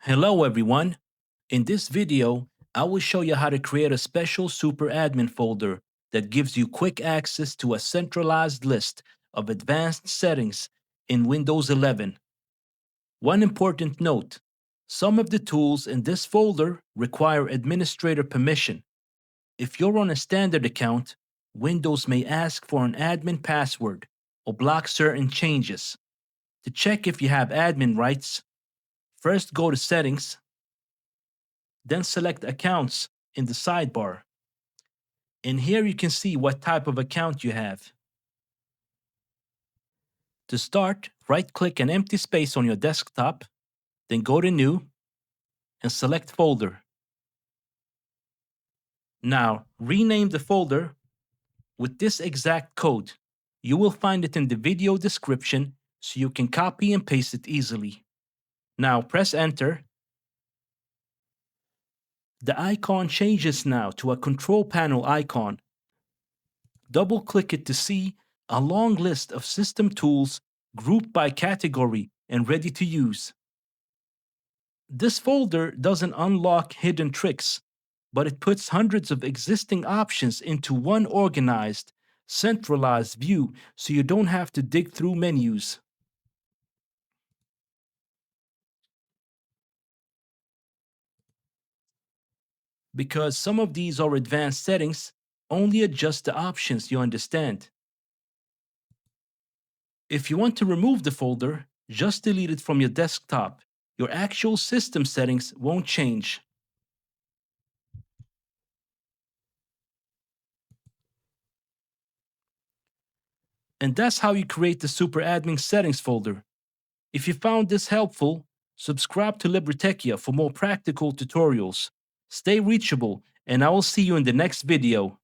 Hello everyone. In this video, I will show you how to create a special SuperAdmin folder that gives you quick access to a centralized list of advanced settings in Windows 11. One important note, some of the tools in this folder require administrator permission. If you're on a standard account, Windows may ask for an admin password or block certain changes. To check if you have admin rights, first go to Settings, then select Accounts in the sidebar. In here you can see what type of account you have. To start, right-click an empty space on your desktop, then go to New and select Folder. Now, rename the folder with this exact code. You will find it in the video description so you can copy and paste it easily. Now press Enter. The icon changes now to a control panel icon. Double-click it to see a long list of system tools grouped by category and ready to use. This folder doesn't unlock hidden tricks, but it puts hundreds of existing options into one organized, centralized view so you don't have to dig through menus. Because some of these are advanced settings, only adjust the options you understand. If you want to remove the folder, just delete it from your desktop. Your actual system settings won't change. And that's how you create the SuperAdmin settings folder. If you found this helpful, subscribe to Libretechia for more practical tutorials. Stay reachable, and I will see you in the next video.